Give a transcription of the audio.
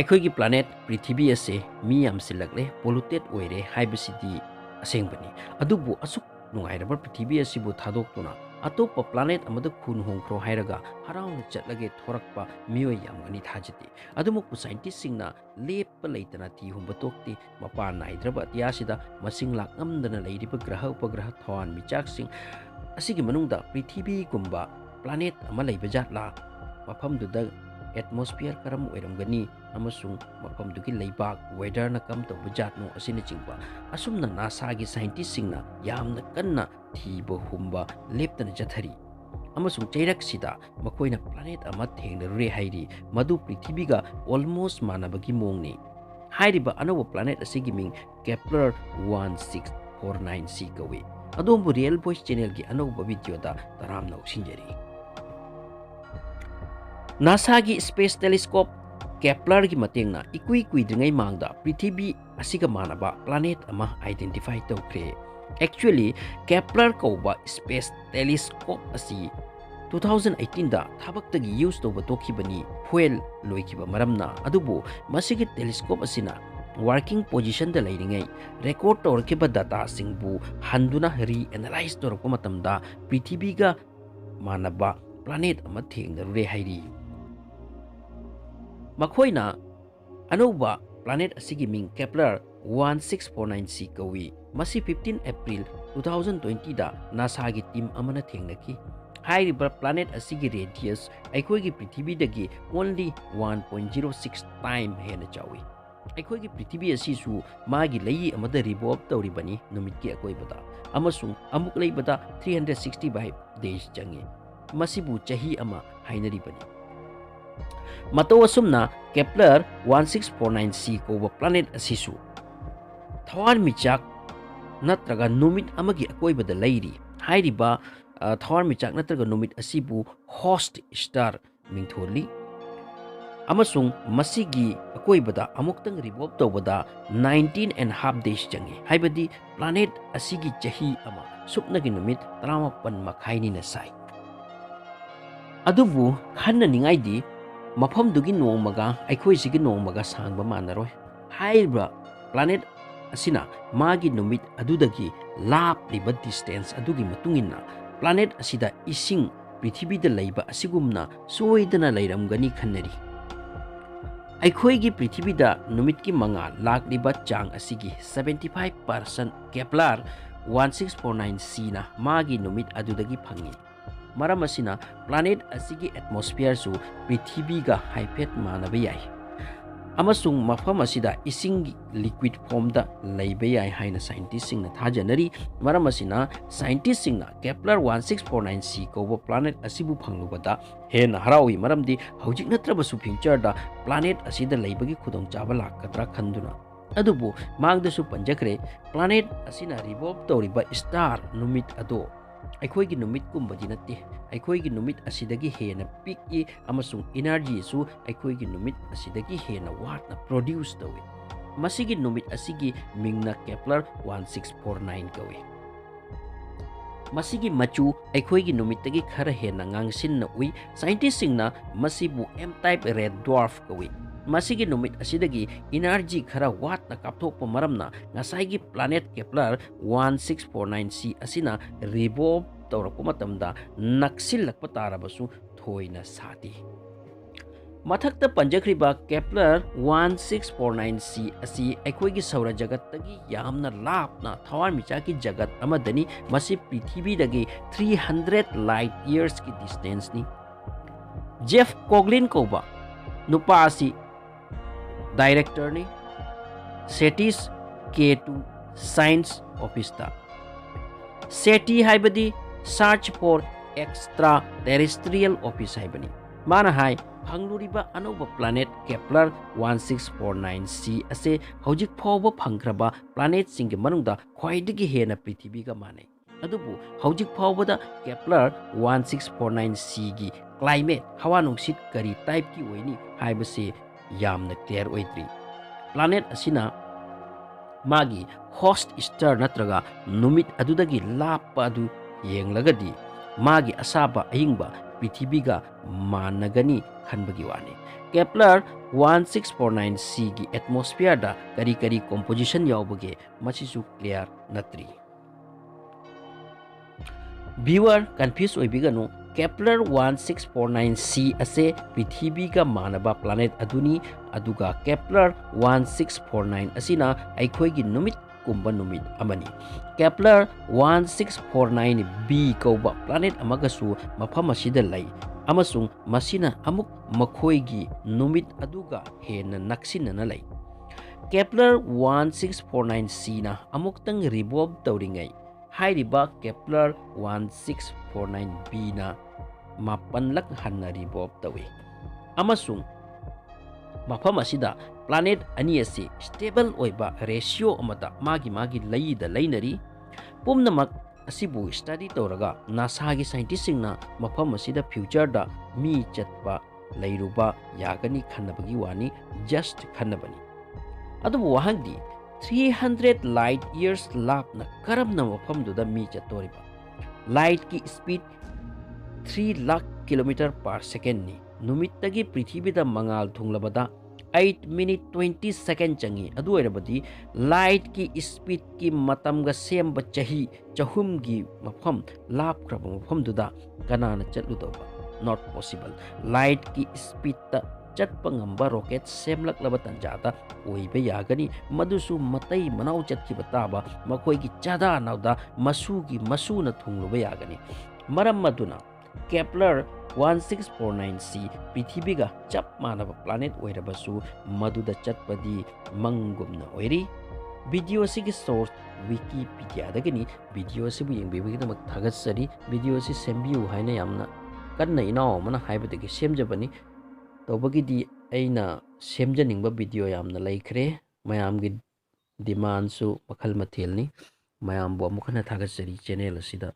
ꯑꯩꯈꯣꯏꯒꯤ ꯄ꯭ꯂꯥꯅꯦꯠ ꯄ꯭ꯔꯤꯊꯤꯕꯤ ꯑꯁꯤ ꯃꯤ ꯌꯥꯝꯁꯤꯜꯂꯛꯂꯦ ꯄꯣꯂꯨꯇꯦꯠ ꯑꯣꯏꯔꯦ ꯍꯥꯏꯕꯁꯤꯗꯤ ꯑꯁꯦꯡꯕꯅꯤ ꯑꯗꯨꯕꯨ ꯑꯁꯨꯛ ꯅꯨꯡꯉꯥꯏꯔꯕ ꯄ꯭ꯔꯤꯊꯤꯕꯤ ꯑꯁꯤꯕꯨ ꯊꯥꯗꯣꯛꯇꯨꯅ ꯑꯇꯣꯞꯄ ꯄ꯭ꯂꯥꯅꯦꯠ ꯑꯃꯗ ꯈꯨꯟ ꯍꯣꯡꯈ꯭ꯔꯣ ꯍꯥꯏꯔꯒ ꯍꯔꯥꯎꯅ ꯆꯠꯂꯒꯦ ꯊꯣꯔꯛꯄ ꯃꯤꯑꯣꯏ ꯌꯥꯝꯒꯅꯤ ꯊꯥꯖꯗꯦ ꯑꯗꯨꯃꯛꯄꯨ ꯁꯥꯏꯟꯇꯤꯁꯁꯤꯡꯅ ꯂꯦꯞꯄ ꯂꯩꯇꯅ ꯊꯤ ꯍꯨꯝꯕ ꯇꯣꯛꯇꯦ ꯃꯄꯥꯟ ꯅꯥꯏꯗ꯭ꯔꯕ ꯑꯇꯤꯌꯥꯁꯤꯗ ꯃꯁꯤꯡ ꯂꯥꯛꯉꯝꯗꯅ ꯂꯩꯔꯤꯕ ꯒ꯭ꯔꯍ ꯎꯄꯒ꯭ꯔꯍ ꯊꯋꯥꯟꯃꯤꯆꯥꯛꯁꯤꯡ ꯑꯁꯤꯒꯤ ꯃꯅꯨꯡꯗ ꯄ꯭ꯔꯤꯊꯤꯕꯤꯒꯨꯝꯕ ꯄ꯭ꯂꯥꯅꯦꯠ ꯑꯃ ꯂꯩꯕ ꯖꯥꯠꯂꯥ ꯃꯐꯝꯗꯨꯗ ꯑꯦꯠꯃꯣꯁꯐꯤꯌꯔ ꯀꯔꯝ ꯑꯣꯏꯔꯝꯒꯅꯤ ꯑꯃꯁꯨꯡ ꯃꯐꯝꯗꯨꯒꯤ ꯂꯩꯕꯥꯛ ꯋꯦꯗꯔꯅ ꯀꯝ ꯇꯧꯕ ꯖꯥꯠꯅꯣ ꯑꯁꯤꯅꯆꯤꯡꯕ ꯑꯁꯨꯝꯅ ꯅꯥꯁꯥꯒꯤ ꯁꯥꯏꯟꯇꯤꯁꯁꯤꯡꯅ ꯌꯥꯝꯅ ꯀꯟꯅ ꯊꯤꯕ ꯍꯨꯝꯕ ꯂꯦꯞꯇꯅ ꯆꯠꯊꯔꯤ ꯑꯃꯁꯨꯡ ꯆꯩꯔꯛꯁꯤꯗ ꯃꯈꯣꯏꯅ ꯄ꯭ꯂꯥꯅꯦꯠ ꯑꯃ ꯊꯦꯡꯅꯔꯨꯔꯦ ꯍꯥꯏꯔꯤ ꯃꯗꯨ ꯄ꯭ꯔꯤꯊꯤꯕꯤꯒ ꯑꯣꯜꯃꯣꯁ ꯃꯥꯟꯅꯕꯒꯤ ꯃꯑꯣꯡꯅꯤ ꯍꯥꯏꯔꯤꯕ ꯑꯅꯧꯕ ꯄ꯭ꯂꯥꯅꯦꯠ ꯑꯁꯤꯒꯤ ꯃꯤꯡ ꯀꯦꯄ꯭ꯂꯔ 1649c ꯀꯧꯏ ꯑꯗꯣꯝꯕꯨ ꯔꯤꯌꯦꯜ ꯚꯣꯏꯁ ꯆꯦꯅꯦꯜꯒꯤ ꯑꯅꯧꯕ ꯚꯤꯗꯤꯑꯣꯗ ꯇꯔꯥꯝꯅ ꯑꯣꯛꯁꯤꯟꯖꯔꯤ ꯅꯥꯁꯥꯒꯤ ꯁ꯭ꯄꯦꯁ ꯇꯦꯂꯤꯁꯀꯣꯞ ꯀꯦꯄ꯭ꯂꯔꯒꯤ ꯃꯇꯦꯡꯅ ꯏꯀꯨꯏ ꯀꯨꯏꯗ꯭ꯔꯤꯉꯩ ꯃꯥꯡꯗ ꯄ꯭ꯔꯤꯊꯤꯕꯤ ꯑꯁꯤꯒ ꯃꯥꯟꯅꯕ ꯄ꯭ꯂꯥꯅꯦꯠ ꯑꯃ ꯑꯥꯏꯗꯦꯟꯇꯤꯐꯥꯏ ꯇꯧꯈ꯭ꯔꯦ ꯑꯦꯛꯆꯨꯑꯦꯂꯤ ꯀꯦꯄ꯭ꯂꯔ ꯀꯧꯕ ꯁ꯭ꯄꯦꯁ ꯇꯦꯂꯤꯁꯀꯣꯞ ꯑꯁꯤ 2018ꯗ ꯊꯕꯛꯇꯒꯤ ꯌꯨꯁ ꯇꯧꯕ ꯇꯣꯛꯈꯤꯕꯅꯤ ꯐꯨꯌꯦꯜ ꯂꯣꯏꯈꯤꯕ ꯃꯔꯝꯅ ꯑꯗꯨꯕꯨ ꯃꯁꯤꯒꯤ ꯇꯦꯂꯤꯁꯀꯣꯞ ꯑꯁꯤꯅ ꯋꯥꯔꯀꯤꯡ ꯄꯣꯖꯤꯁꯟꯗ ꯂꯩꯔꯤꯉꯩ ꯔꯦꯀꯣꯔꯗ ꯇꯧꯔꯛꯈꯤꯕ ꯗꯥꯇꯥꯁꯤꯡꯕꯨ ꯍꯟꯗꯨꯅ ꯔꯤꯑꯦꯅꯥꯂꯥꯏꯖ ꯇꯧꯔꯛꯄ ꯃꯇꯝꯗ ꯄ꯭ꯔꯤꯊꯤꯕꯤꯒ ꯃꯥꯟꯅꯕ ꯄ꯭ꯂꯥꯅꯦꯠ ꯑꯃ ꯊꯦꯡꯅꯔꯨꯔꯦ ꯍꯥꯏꯔꯤ ꯃꯈꯣꯏꯅ ꯑꯅꯧꯕ ꯄ꯭ꯂꯥꯅꯦꯠ ꯑꯁꯤꯒꯤ ꯃꯤꯡ ꯀꯦꯄ꯭ꯂꯔ 1649c ꯀꯧꯏ ꯃꯁꯤ 15 ꯑꯦꯄ꯭ꯔꯤꯜ 2020ꯗ ꯅꯥꯁꯥꯒꯤ ꯇꯤꯝ ꯑꯃꯅ ꯊꯦꯡꯅꯈꯤ ꯍꯥꯏꯔꯤꯕ ꯄ꯭ꯂꯥꯅꯦꯠ ꯑꯁꯤꯒꯤ ꯔꯦꯗꯤꯌꯁ ꯑꯩꯈꯣꯏꯒꯤ ꯄ꯭ꯔꯤꯊꯤꯕꯤꯗꯒꯤ ꯑꯣꯟꯂꯤ 1.06 ꯇꯥꯏꯝ ꯍꯦꯟꯅ ꯆꯥꯎꯏ ꯑꯩꯈꯣꯏꯒꯤ ꯄ꯭ꯔꯤꯊꯤꯕꯤ ꯑꯁꯤꯁꯨ ꯃꯥꯒꯤ ꯂꯩꯏ ꯑꯃꯗ ꯔꯤꯚꯣꯜꯞ ꯇꯧꯔꯤꯕꯅꯤ ꯅꯨꯃꯤꯠꯀꯤ ꯑꯀꯣꯏꯕꯗ ꯑꯃꯁꯨꯡ ꯑꯃꯨꯛ ꯂꯩꯕꯗ 365 ꯗꯦꯖ ꯆꯪꯏ ꯃꯁꯤꯕꯨ ꯆꯍꯤ ꯑꯃ ꯍꯥꯏꯅꯔꯤꯕꯅꯤ ꯃꯇꯧ ꯑꯁꯨꯝꯅ ꯀꯦꯄ꯭ꯂꯔ 1649c ꯀꯧꯕ ꯄ꯭ꯂꯥꯅꯦꯠ ꯑꯁꯤꯁꯨ ꯊꯋꯥꯟꯃꯤꯆꯥꯛ ꯅꯠꯇ꯭ꯔꯒ ꯅꯨꯃꯤꯠ ꯑꯃꯒꯤ ꯑꯀꯣꯏꯕꯗ ꯂꯩꯔꯤ ꯍꯥꯏꯔꯤꯕ ꯊꯋꯥꯟꯃꯤꯆꯥꯛ ꯅꯠꯇ꯭ꯔꯒ ꯅꯨꯃꯤꯠ ꯑꯁꯤꯕꯨ ꯍꯣꯁꯠ ꯁ꯭ꯇꯥꯔ ꯃꯤꯡꯊꯣꯜꯂꯤ ꯑꯃꯁꯨꯡ ꯃꯁꯤꯒꯤ ꯑꯀꯣꯏꯕꯗ ꯑꯃꯨꯛꯇꯪ ꯔꯤꯚꯣꯜꯞ ꯇꯧꯕꯗ 19.5 ꯗꯦꯖ ꯆꯪꯏ ꯍꯥꯏꯕꯗꯤ ꯄ꯭ꯂꯥꯅꯦꯠ ꯑꯁꯤꯒꯤ ꯆꯍꯤ ꯑꯃ ꯁꯨꯞꯅꯒꯤ ꯅꯨꯃꯤꯠ 18.5 ꯁꯥꯏ ꯑꯗꯨꯕꯨ ꯈꯟꯅꯅꯤꯡꯉꯥꯏꯗꯤ ꯃꯐꯝꯗꯨꯒꯤ ꯅꯣꯡꯃꯒ ꯑꯩꯈꯣꯏꯁꯤꯒꯤ ꯅꯣꯡꯃꯒ ꯁꯥꯡꯕ ꯃꯥꯟꯅꯔꯣꯏ ꯍꯥꯏꯔꯤꯕ ꯄ꯭ꯂꯥꯅꯦꯠ ꯑꯁꯤꯅ ꯃꯥꯒꯤ ꯅꯨꯃꯤꯠ ꯑꯗꯨꯗꯒꯤ ꯂꯥꯞꯂꯤꯕ ꯗꯤꯁꯇꯦꯟꯁ ꯑꯗꯨꯒꯤ ꯃꯇꯨꯡꯏꯟꯅ ꯄ꯭ꯂꯥꯅꯦꯠ ꯑꯁꯤꯗ ꯏꯁꯤꯡ ꯄ꯭ꯔꯤꯊꯤꯕꯤꯗ ꯂꯩꯕ ꯑꯁꯤꯒꯨꯝꯅ ꯁꯣꯏꯗꯅ ꯂꯩꯔꯝꯒꯅꯤ ꯈꯟꯅꯔꯤ ꯑꯩꯈꯣꯏꯒꯤ ꯄ꯭ꯔꯤꯊꯤꯕꯤꯗ ꯅꯨꯃꯤꯠꯀꯤ ꯃꯉꯥꯜ ꯂꯥꯛꯂꯤꯕ ꯆꯥꯡ ꯑꯁꯤꯒꯤ 75% ꯀꯦꯄ꯭ꯂꯔ 1649cꯅ ꯃꯥꯒꯤ ꯅꯨꯃꯤꯠ ꯑꯗꯨꯗꯒꯤ ꯐꯪꯏ ꯃꯔꯝ ꯑꯁꯤꯅ ꯄ꯭ꯂꯥꯅꯦꯠ ꯑꯁꯤꯒꯤ ꯑꯦꯠꯃꯣꯁꯐꯤꯌꯔꯁꯨ ꯄ꯭ꯔꯤꯊꯤꯕꯤꯒ ꯍꯥꯏꯐꯦꯠ ꯃꯥꯟꯅꯕ ꯌꯥꯏ ꯑꯃꯁꯨꯡ ꯃꯐꯝ ꯑꯁꯤꯗ ꯏꯁꯤꯡꯒꯤ ꯂꯤꯀ꯭ꯋꯤꯠ ꯐꯣꯝꯗ ꯂꯩꯕ ꯌꯥꯏ ꯍꯥꯏꯅ ꯁꯥꯏꯟꯇꯤꯁꯁꯤꯡꯅ ꯊꯥꯖꯅꯔꯤ ꯃꯔꯝ ꯑꯁꯤꯅ ꯁꯥꯏꯟꯇꯤꯁꯁꯤꯡꯅ ꯀꯦꯄ꯭ꯂꯔ 1649c ꯀꯧꯕ ꯄ꯭ꯂꯥꯅꯦꯠ ꯑꯁꯤꯕꯨ ꯐꯪꯂꯨꯕꯗ ꯍꯦꯟꯅ ꯍꯔꯥꯎꯏ ꯃꯔꯝꯗꯤ ꯍꯧꯖꯤꯛ ꯅꯠꯇ꯭ꯔꯕꯁꯨ ꯐ꯭ꯌꯨꯆꯔꯗ ꯄ꯭ꯂꯥꯅꯦꯠ ꯑꯁꯤꯗ ꯂꯩꯕꯒꯤ ꯈꯨꯗꯣꯡꯆꯥꯕ ꯂꯥꯛꯀꯗ꯭ꯔꯥ ꯈꯟꯗꯨꯅ ꯑꯗꯨꯕꯨ ꯃꯥꯡꯗꯁꯨ ꯄꯟꯖꯈ꯭ꯔꯦ ꯄ꯭ꯂꯥꯅꯦꯠ ꯑꯁꯤꯅ ꯔꯤꯚꯣꯜꯞ ꯇꯧꯔꯤꯕ ꯁ꯭ꯇꯥꯔ ꯅꯨꯃꯤꯠ ꯑꯗꯣ ꯑꯩꯈꯣꯏꯒꯤ ꯅꯨꯃꯤꯠꯀꯨꯝꯕꯗꯤ ꯅꯠꯇꯦ ꯑꯩꯈꯣꯏꯒꯤ ꯅꯨꯃꯤꯠ ꯑꯁꯤꯗꯒꯤ ꯍꯦꯟꯅ ꯄꯤꯛꯏ ꯑꯃꯁꯨꯡ ꯏꯅꯔꯖꯤꯁꯨ ꯑꯩꯈꯣꯏꯒꯤ ꯅꯨꯃꯤꯠ ꯑꯁꯤꯗꯒꯤ ꯍꯦꯟꯅ ꯋꯥꯠꯅ ꯄ꯭ꯔꯣꯗ꯭ꯌꯨꯁ ꯇꯧꯏ ꯃꯁꯤꯒꯤ ꯅꯨꯃꯤꯠ ꯑꯁꯤꯒꯤ ꯃꯤꯡꯅ ꯀꯦꯄ꯭ꯂꯔ 1649 ꯀꯧꯏ ꯃꯁꯤꯒꯤ ꯃꯆꯨ ꯑꯩꯈꯣꯏꯒꯤ ꯅꯨꯃꯤꯠꯇꯒꯤ ꯈꯔ ꯍꯦꯟꯅ ꯉꯥꯡꯁꯤꯟꯅ ꯎꯏ ꯁꯥꯏꯟꯇꯤꯁꯁꯤꯡꯅ ꯃꯁꯤꯕꯨ M ꯇꯥꯏꯞ ꯔꯦꯗ ꯗ꯭ꯋꯥꯔꯐ ꯀꯧꯏ ꯃꯁꯤꯒꯤ ꯅꯨꯃꯤꯠ ꯑꯁꯤꯗꯒꯤ ꯏꯅꯔꯖꯤ ꯈꯔ ꯋꯥꯠꯅ ꯀꯥꯞꯊꯣꯛꯄ ꯃꯔꯝꯅ ꯉꯁꯥꯏꯒꯤ ꯄ꯭ꯂꯥꯅꯦꯠ ꯀꯦꯄ꯭ꯂꯔ 1649c ꯑꯁꯤꯅ ꯔꯤꯚꯣꯜꯞ ꯇꯧꯔꯛꯄ ꯃꯇꯝꯗ ꯅꯛꯁꯤꯜꯂꯛꯄ ꯇꯥꯔꯕꯁꯨ ꯊꯣꯏꯅ ꯁꯥꯗꯦ ꯃꯊꯛꯇ ꯄꯟꯖꯈ꯭ꯔꯤꯕ ꯀꯦꯄ꯭ꯂꯔ 1649c ꯑꯁꯤ ꯑꯩꯈꯣꯏꯒꯤ ꯁꯧꯔ ꯖꯒꯠꯇꯒꯤ ꯌꯥꯝꯅ ꯂꯥꯞꯅ ꯊꯋꯥꯟꯃꯤꯆꯥꯛꯀꯤ ꯖꯒꯠ ꯑꯃꯗꯅꯤ ꯃꯁꯤ ꯄ꯭ꯔꯤꯊꯤꯕꯤꯗꯒꯤ 300 ꯂꯥꯏꯠ ꯏꯌꯔꯁꯀꯤ ꯗꯤꯁꯇꯦꯟꯁꯅꯤ ꯖꯦꯐ ꯀꯣꯒ꯭ꯂꯤꯟ ꯀꯧꯕ ꯅꯨꯄꯥ ꯑꯁꯤ ꯗꯥꯏꯔꯦꯛꯇꯔꯅꯤ SETI's K2 ꯁꯥꯏꯟꯁ ꯑꯣꯐꯤꯁꯇ SETI ꯍꯥꯏꯕꯗꯤ search four extra terrestrial office ꯍꯥꯏꯕꯅꯤ ꯃꯥꯅ ꯍꯥꯏ ꯐꯪꯂꯨꯔꯤꯕ ꯑꯅꯧꯕ ꯄ꯭ꯂꯥꯅꯦꯠ ꯀꯦꯄ꯭ꯂꯔ 1649c ꯑꯁꯤ ꯍꯧꯖꯤꯛ ꯐꯥꯎꯕ ꯐꯪꯈ꯭ꯔꯕ ꯄ꯭ꯂꯥꯅꯦꯠꯁꯤꯡꯒꯤ ꯃꯅꯨꯡꯗ ꯈ꯭ꯋꯥꯏꯗꯒꯤ ꯍꯦꯟꯅ ꯄ꯭ꯔꯤꯊꯤꯕꯤꯒ ꯃꯥꯟꯅꯩ ꯑꯗꯨꯕꯨ ꯍꯧꯖꯤꯛ ꯐꯥꯎꯕꯗ ꯀꯦꯄ꯭ꯂꯔ 1649cꯒꯤ ꯀ꯭ꯂꯥꯏꯃꯦꯠ ꯍꯋꯥ ꯅꯨꯡꯁꯤꯠ ꯀꯔꯤ ꯇꯥꯏꯞꯀꯤ ꯑꯣꯏꯅꯤ ꯍꯥꯏꯕꯁꯤ ꯌꯥꯝꯅ ꯀ꯭ꯂꯤꯌꯔ ꯑꯣꯏꯗ꯭ꯔꯤ ꯄ꯭ꯂꯥꯅꯦꯠ ꯑꯁꯤꯅ ꯃꯥꯒꯤ ꯍꯣꯁꯠ ꯁ꯭ꯇꯥꯔ ꯅꯠꯇ꯭ꯔꯒ ꯅꯨꯃꯤꯠ ꯑꯗꯨꯗꯒꯤ ꯂꯥꯞꯄ ꯑꯗꯨ ꯌꯦꯡꯂꯒꯗꯤ ꯃꯥꯒꯤ ꯑꯁꯥꯕ ꯑꯏꯪꯕ Prithiviga managani khanbagi wani. Kepler 1649c gi atmosphere da kari kari composition yaubage masisu clear natri. Viewer confused oibiganu. Kepler 1649c ase Prithiviga manaba planet aduni aduga Kepler 1649 asina aikhoigi numit kumba numit amani. Kepler 1649b kauba planet amagasu mafam asida lay amasung masina amuk makhoigi numit aduga hena naksinana lay. Kepler 1649c na amuktang revolve tawringai hairiba Kepler 1649b na mapanlak hanna revolve tawi. Amasung mafam asida planet ani asi stable oiba ratio amata magi layida lainari pumnamak asibu study touraga NASA gi scientist singna mafam asida future da mi chatpa layruba yagani khannabagi wani just khannabani. Adubu wahangdi 300 light years lapna karamna mafamduda mi chatoriba. Light ki speed 3 lakh km per second ni. Numittagi Prithivida mangal thunglabada 8 minute 20 second changi. Adu airabadi light ki speed ki matamga semba chahi chahum gi mafam lapkraba mafamduda kanana chatludoba. Not possible. Light ki speed ta chatpa ngamba rocket semlak laba tanjata oiba yagani madusu matai manau chatkiba taba makoi ki chada nauda masugi masuna thungluba yagani. Maram maduna Kepler 1649c Prithiviga chap manaba planet oirabasu maduda chatpadi mangumna oiri. Video sigi source Wikipedia dagani video sibu yengbibiginamak thagatsari video si sembiu haina yamna kanna inaw mana haibadagi semjabani tawbagidi aina semjaningba video yamna laikre mayamgi demand su makhal mathelni mayambu amukana thagatsari channel asida